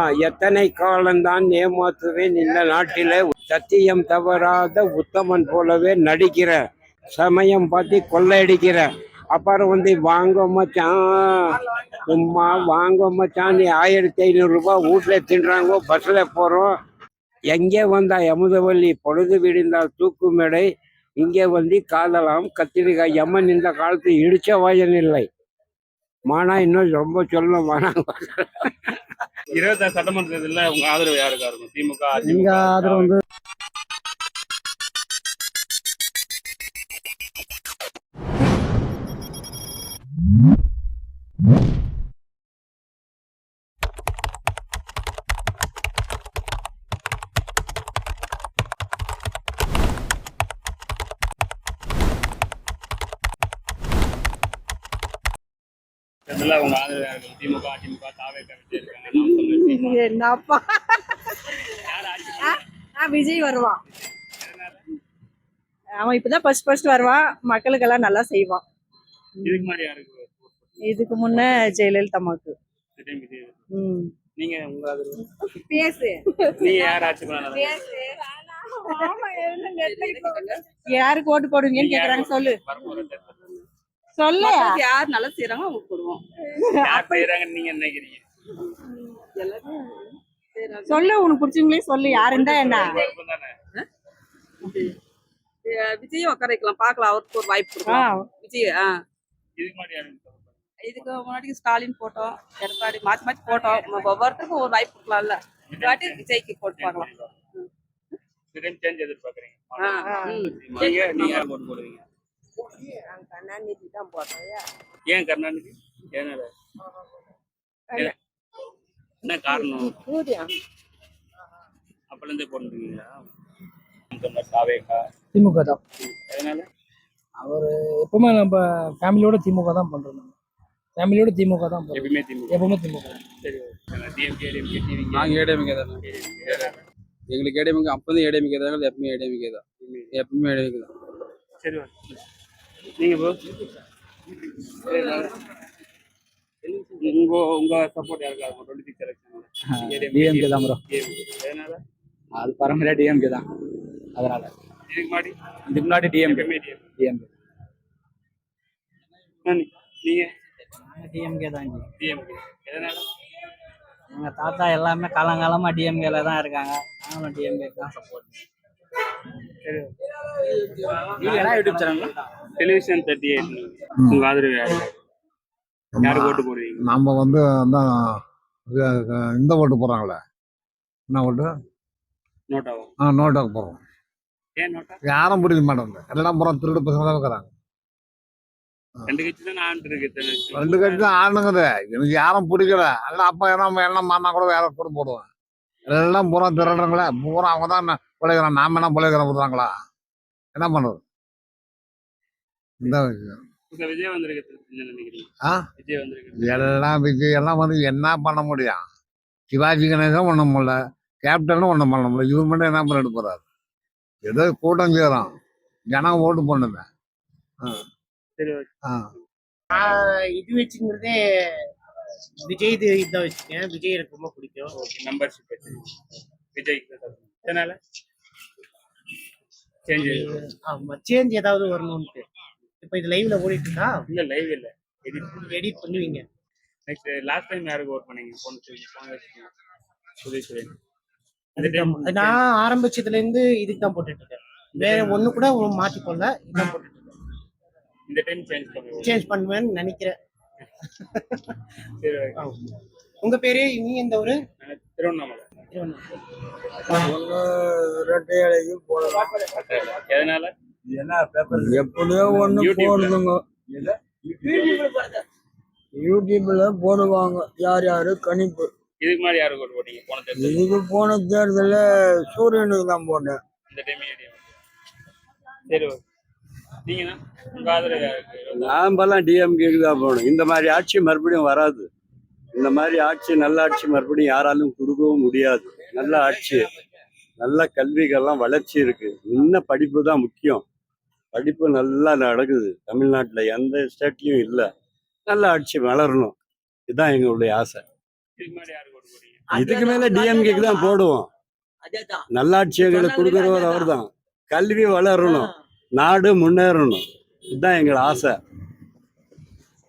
எத்தனை காலம்தான் ஏமாத்துவேன் இந்த நாட்டில. சத்தியம் தவறாத உத்தமன் போலவே நடிக்கிற, சமயம் பார்த்து கொள்ளையடிக்கிற. அப்புறம் வாங்க மச்சான், சும்மா வாங்க மச்சான், நீ 1500 ரூபாய் வீட்டுல தின்றாங்க, பஸ்ல போறோம். எங்கே வந்தா அமுதவல்லி, பொழுது விடிந்தால் தூக்கு மேடை. இங்கே காதலாம் கத்திரிக்காய். எம்மன் இந்த காலத்து இடிச்ச வாயன் இல்லை. மானா இன்னும் ரொம்ப சொல்லணும் மானா. 26 சட்டமன்ற தேர்தலில் உங்க ஆதரவு யாருக்கா இருக்கும்? திமுக, எங்க ஆதரவு உங்க ஆதரவு யாருக்கும்? திமுக, அதிமுக, தாவேக விஜய் இருக்காங்க. என்னப்பா விஜய் வருவான். அவன் இப்பதான் ஃபர்ஸ்ட் வருவான். மக்களுக்கெல்லாம் நல்லா செய்வான். இதுக்கு முன்னாடி யாருக்கு? இதுக்கு முன்ன ஜெயலலிதா அம்மாக்கு. நீங்க உங்க ஆதரவு? பேசு. நீங்க யார் ஆட்சி பண்ணலாம்? யாருக்கு ஓட்டு போடுவீங்கன்னு கேக்குறாங்க. சொல்லு சொல்லு. யார் நல்லா செய்யறாங்க அவங்க போடுவோம். யார் செய்யறாங்கன்னு நீங்க நினைக்கிறீங்க? சொல்லு, உனக்கு பிடிச்சவங்களே சொல்லு. யாரு இருந்தா என்ன? விஜய் உட்கார வைக்கலாம், பாக்கலாம். அவருக்கு ஒரு வாய்ப்பு கொடுக்கலாம். விஜய் இதுக்கு முன்னாடி ஸ்டாலின் போட்டோம், எடப்பாடி மாத்தி மாத்தி போட்டோம். ஒவ்வொருத்தருக்கும் ஒரு வாய்ப்பு கொடுக்கலாம்ல. இந்த வாட்டி விஜய்க்கு போட்டு பார்க்கலாம். கருணாநிதி தான் போட்டோம். ஏன் கருணாநிதி? என்ன காரணம்? அப்பல இருந்தே போட்டுருக்கீங்களா? திமுக தான். அவர் எப்பவுமே நம்ம ஃபேமிலியோட திமுக தான் பண்றோம். ஃபேமிலியோட திமுக தான் எப்பவுமே திமுக. சரி, நாங்கள் ஏடிஎம்கே தான். எங்களுக்கு ஏடிஎம்கே அப்போதான் ஏடிஎம்கே தான். எப்பவுமே ஏடிஎம்கே தான். எப்பவுமே ஏடிஎம்கே தான். சரி, நீங்க உங்க சப்போர்ட் யாருக்கா? 26 எலெக்ஷன் டிஎம்கே தான் ப்ரோ. அதனால அது பரம்பரையா டிஎம்கே தான். அதனால இதுக்கு முன்னாடி டிஎம்கே. நீங்க டிஎம்கே தான். டிஎம்கே எதனால? எங்க தாத்தா எல்லாமே காலங்காலமா டிஎம்கேல தான் இருக்காங்க. நானும் டிஎம்கே தான் சப்போர்ட். யூடியூப் சேனல் டெலிவிஷன் 38 உங்க ஆதரவு யாருக்கு ஓட்டு போடுவீங்க? நம்ம இந்த ஓட்டு போடுறாங்களே, என்ன ஓட்டு? நோட்டாவா? நோட்டாக்கு போடுறோம். ஏன் நோட்டா? யாரும் பிடிக்க மாட்டாங்க. எல்லாம் போறோம், திருடு பசங்க தான் இருக்கிறாங்க. ரெண்டு கட்சி தான் ஆண்டு இருக்கு. 2 கட்சி தான் ஆளுங்குது. எனக்கு யாரும் பிடிக்கல. எல்லாம் அப்பா எல்லாம் மாமா கூட வேற கூட போடுவேன். எல்லாம் பூரா திருடுறங்களே, பூரா அவங்க தான் பிழைக்கிறான். நாம என்ன பிழைக்கிறோம் விடுறாங்களா? என்ன பண்றது? இந்த விஜய் வந்திருக்கு. எல்லாம் விஜய் எல்லாம் என்ன பண்ண முடியும்? சிவாஜி கணேசன் ஒண்ணும் முடியல, கேப்டனும் ஒண்ணும் பண்ண முடியல. இவர் மட்டும் என்ன பண்ணிட்டு போறாரு? ஏதோ கூட்டம் சேரும், ஜனம் ஓட்டு பண்ணுங்க. இது வச்சுங்கிறதே விஜய் இதான் வச்சுக்கேன். விஜய் எனக்கு ரொம்ப பிடிக்கும். மெம்பர்ஷிப் விஜய் அதனால சேஞ்ச் ஏதாவது வரணும்ட்டு. இப்ப இது லைவ்ல ஓடிட்டு இருக்கா? இல்ல லைவ் இல்ல, எடிட் பண்ணுவீங்க. நெக்ஸ்ட் லாஸ்ட் டைம் யாருக்கு ஓட் பண்ணீங்க? நான் ஆரம்பிச்சதுல இருந்து இதுக்கு தான் போட்டுட்டு இருக்கேன். வேற ஒண்ணு கூட மாத்தி போடல, இதான் போட்டுட்டு இருக்கேன். இந்த டைம் சேஞ்ச் பண்ணுவேன்னு நினைக்கிறேன். உங்க பேரு? நீங்க எந்த ஊரு? திருவண்ணாமலை. எதனால? எப்படியோ ஒண்ணு போடுதுங்க, யூடியூப்ல போடுவாங்க. யாரு கணிப்பு. இதுக்கு முன்னாடி யாருக்கு ஓட்டு போட்டீங்க? போன தேர்தல சூரியனுக்கு தான் போட்டேன். இந்த டைம் சரி, நீங்க உங்க ஆதரவு யாருக்கு? நாமெல்லாம் டிஎம்கேக்கு தான் போகணும். இந்த மாதிரி ஆட்சி மறுபடியும் வராது. இந்த மாதிரி ஆட்சி, நல்ல ஆட்சி மறுபடியும் யாராலும் கொடுக்கவும் முடியாது. நல்ல ஆட்சி, நல்ல கல்விகள்லாம் வளர்ச்சி இருக்கு. இன்னும் படிப்பு தான் முக்கியம். படிப்பு நல்லா நடக்குது தமிழ்நாட்டில், எந்த ஸ்டேட்லையும் இல்லை. நல்ல ஆட்சி வளரணும், இதுதான் எங்களுடைய ஆசை. இதுக்கு மேல டிஎம்கேக்கு தான் போடுவோம். அதேதான் நல்லாட்சி எங்களுக்கு கொடுக்குறவர் அவர் தான். கல்வி வளரணும், நாடு முன்னேறணும், இதுதான் எங்கள் ஆசை.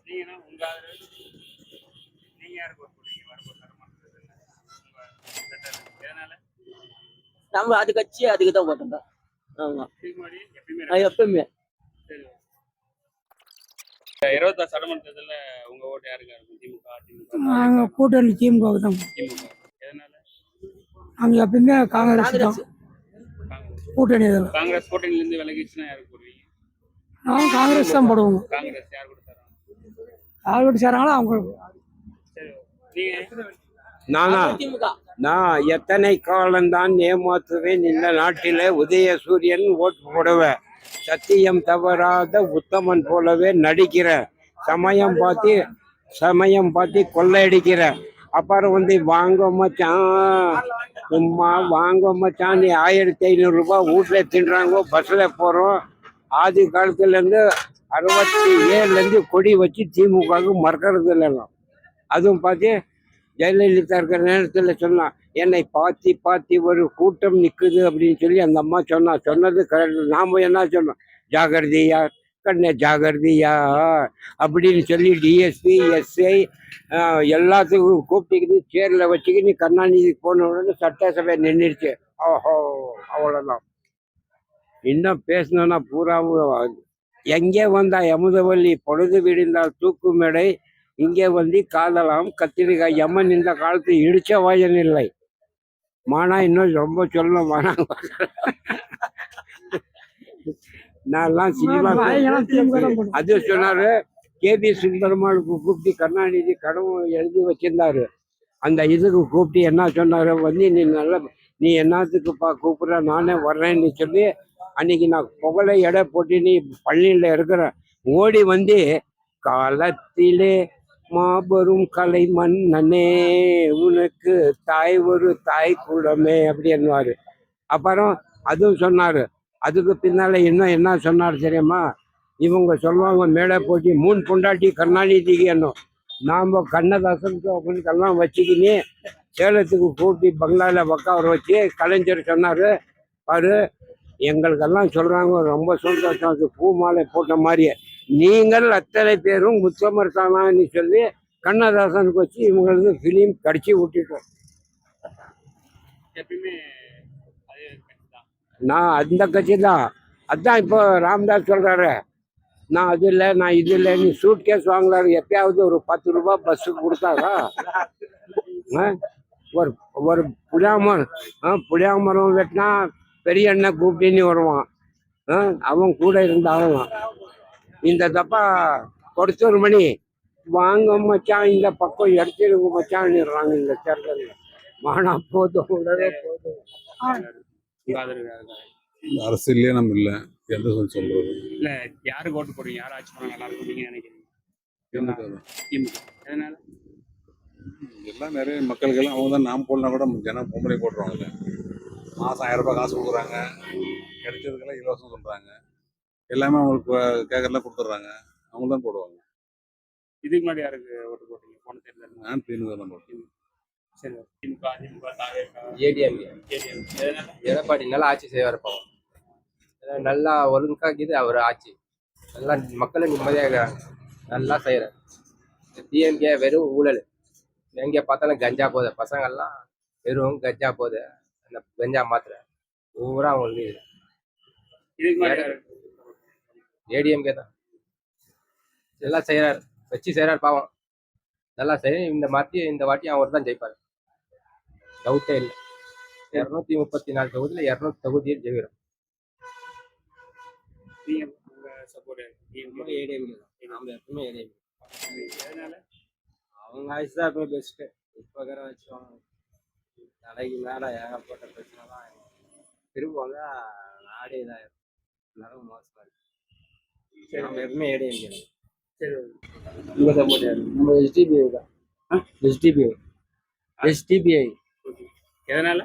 நீங்கன்னா உங்க ஆதரவு நீங்க யாருக்கு ஓட்டு போடுவீங்க வரப்போ சட்டமன்றத்தில் எதனால நம்ம அது கட்சி அதுக்கு தான் போட்டோம். ஆமா இதுக்கு முன்னாடி எப்பயுமே எப்பவுமே சரி. 26 சட்டமன்ற தேர்தல்ல உங்க ஓட்டு யாருக்கு இருக்கும்? திமுக, அதிமுக, நாங்கள் கூட்டணி திமுகவுக்கு தான். திமுக. எதனால? நாங்கள் எப்பயுமே காங்கிரஸ் தான் காங்கிரஸ் காங்கிரஸ். கூட்டணி இதில். காங்கிரஸ் கூட்டணியில இருந்து விலகிச்சுன்னா யாருக்கு போடுவீங்க? நாங்கள் காங்கிரஸ் தான் போடுவோம். காங்கிரஸ் யார் கொடுத்தாரா? யார் வீட்டு சேராங்களோ அவங்க. சரி. நீங்க நானா திமுக நான் எத்தனை காலம்தான் ஏமாத்துவேன் இந்த நாட்டிலே உதயசூரியன் ஓட்டு போடுவேன். சத்தியம் தவறாத உத்தமன் போலவே நடிக்கிற சமயம் பார்த்து கொள்ளையடிக்கிற. அப்புறம் வந்து வாங்க மச்சான் சும்மா வாங்க மச்சான் நீ 1500 ரூபாய் வீட்டுல தின்றாங்க பஸ்ல போறோம். ஆதி காலத்துல இருந்து 67 கொடி வச்சு திமுகவுக்கு மறக்கிறது இல்லைங்க. அதுவும் பார்த்து ஜெயலலிதா இருக்கிற நேரத்தில் சொன்னான், என்னை பார்த்தி ஒரு கூட்டம் நிற்குது அப்படின்னு சொல்லி அந்த அம்மா சொன்னது கரெக்ட். நாம என்ன சொன்னோம், ஜாகிரதையா கண்ணே ஜாகிரதையா அப்படின்னு சொல்லி டிஎஸ்பி எஸ்ஐ எல்லாத்துக்கும் கூப்பிட்டுக்கிட்டு சேரில் வச்சுக்கிட்டு கருணாநிதிக்கு போன உடனே சட்டசபை நின்றுச்சு. ஓஹோ அவ்வளோதான். இன்னும் பேசணுன்னா பூராவும் எங்கே வந்தா யமுதவல்லி பொழுது விடிந்தால் தூக்கு மேடை, இங்கே வந்து காதலாம் கத்திரிக்காய் எம்மன் இந்த காலத்து இடிச்ச வாயன் இல்லை. மானா இன்னும் ரொம்ப சொல்லணும் மானா. நான்லாம் சினிமா அது சொன்னாரு. கேபி சுந்தரமானுக்கு கூப்பிட்டு கருணாநிதி கடவுள் எழுதி வச்சிருந்தாரு. அந்த இதுக்கு கூப்பிட்டு என்ன சொன்னாரு, வந்து நீ என்னத்துக்குப்பா கூப்பிட்ற, நானே வர்றேன்னு சொல்லி அன்னைக்கு நான் புகழை எடை போட்டு நீ பள்ளியில் இருக்கிற ஓடி வந்து காலத்திலே மாபெரும் கலை மன்னனே உனக்கு ஒரு தாய் கூடமே அப்படின்னுவாரு. அப்புறம் அதுவும் சொன்னாரு. அதுக்கு பின்னால இன்னும் என்ன சொன்னார் தெரியுமா, இவங்க சொல்லுவாங்க மேடை போட்டி 3 பொண்டாட்டி கருணாநிதிக்கு என்னும். நாம் கண்ணதாசனுக்கு அவங்களுக்கெல்லாம் வச்சுக்கினே சேலத்துக்கு கூட்டி பங்களாவில் உட்கார வச்சு கலைஞர் சொன்னார், பாரு எங்களுக்கெல்லாம் சொல்கிறாங்க ரொம்ப சந்தோஷம், அது பூ மாலை போட்ட மாதிரியே நீங்கள் அத்தனை பேரும் உத்தமர் தானான்னு சொல்லி கண்ணதாசனுக்கு வச்சு இவங்களுக்கு ஃபிலிம் கடிச்சு விட்டுட்டோம். எப்பயுமே அதே கட்சி தான். நான் அந்த கட்சி தான். அதான் இப்போ ராமதாஸ் சொல்கிறாரு, நான் அது இல்லை நான் இது இல்லை, நீ சூட் கேஸ் வாங்கலாரு. எப்பயாவது ஒரு 10 ரூபாய் பஸ்ஸுக்கு கொடுத்தாரா? ஒரு புளியாமரம் வெட்டினா பெரிய எண்ணெய் கூப்பிட்டு வருவான். அவன் கூட இருந்தாலும் இந்த தப்பா கொடுத்தொரு மணி வாங்க மச்சான் இந்த பக்கம் எடுத்துருங்க மச்சான்னுறாங்க இந்த தேர்தலில். மானா போதும் உடனே போதும். உங்க ஆதரவு யாருக்கு? அரசியலே நம்ம இல்லை எந்த சொல்றது. இல்ல யாருக்கு ஓட்டு போடுவீங்க? யார் ஆட்சி பண்ணா நல்லா இருக்கும் நீங்க நினைக்கிறீங்க? திமுக. எதனால? எல்லாம் நிறைய மக்களுக்கெல்லாம் அவங்க தான் நாம் போடலாம் கூட ஜனம் பொம்பளை போட்டுருவாங்கல்ல. மாதம் 1000 ரூபாய் காசு கொடுக்குறாங்க, கிடைச்சதுக்கெல்லாம் இலவசம் சொல்கிறாங்க, எல்லாமே அவங்களுக்கு கேட்கறதுலாம் கொடுத்துட்றாங்க, அவங்க தான் போடுவாங்க. இதுக்கு முன்னாடி யாருக்கு ஓட்டு போட்டீங்க போன தேர்தல்? நான் திமுக தான் போடுவேன். சரி. திமுக, அதிமுக, தாவேகா, ஏடிஎம்கே ஏடிஎம். எதனால? எடப்பாடி நல்லா ஆட்சி செய்வார். இருப்பாங்க நல்லா ஒழுங்காக்கிது அவர் ஆட்சி. நல்லா மக்களை நிம்மதியாக இருக்கிறாங்க, நல்லா செய்கிறார். டிஎம்கே வெறும் ஊழல், எங்கே பார்த்தாலும் கஞ்சா போகுது, பசங்கள்லாம் வெறும் கஞ்சா போகுது. அந்த கஞ்சா மாத்திரை பூரா அவங்களுக்கு இதுக்கு முன்னாடி யாருக்கு? ஏடிஎம்கே தான் நல்லா செய்கிறார், வச்சு செய்கிறார். பாவம் நல்லா செய்ய இந்த வாட்டி அவர் தான் ஜெயிப்பார், டவுட்டே இல்லை. 234 தொகுதியில் 200 தொகுதியில் ஜெயிக்கிறோம். நீங்க உங்க சப்போர்ட் ஏடிஎம்கே தான், நம்ம எப்பவுமே ஏடிஎம்கே. எதனால? அவங்க ஆட்சி தான் இப்போ பெஸ்ட்டு. இப்போ இருக்கிற வச்சுவாங்க தலைக்கு மேலே ஏகப்பட்ட பிரச்சனை தான். திரும்ப வந்து நாடே இதாகிடும், எல்லாரும் மோசமாக இருக்கு. நம்ம எப்பவுமே ஏடிஎம்கே. சரி. உங்க சப்போர்ட் யாரு? நம்ம எஸ்டிபிஐ தான். எஸ்டிபிஐ எதனால?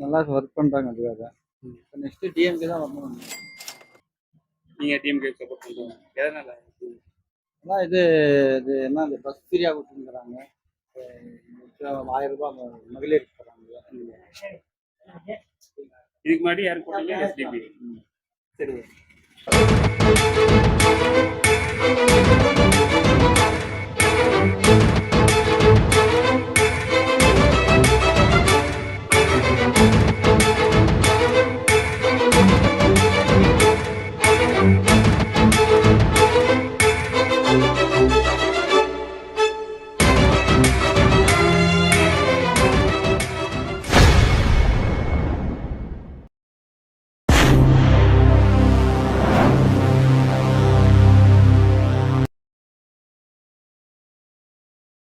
நல்லா ஒர்க் பண்ணுறாங்க, அதுக்காக. நெக்ஸ்ட்டு டிஎம்கே தான் வரணும். நீங்க டிஎம்கே சப்போர்ட் பண்றீங்க, எதனால? அதான் இது என்ன இந்த பஸ் ஃப்ரீயாக கொடுத்துருக்குறாங்க, ₹1000 மகளிர் தராங்க. இதுக்கு முன்னாடி யாரும் போட்டீங்க? SDP. சரி.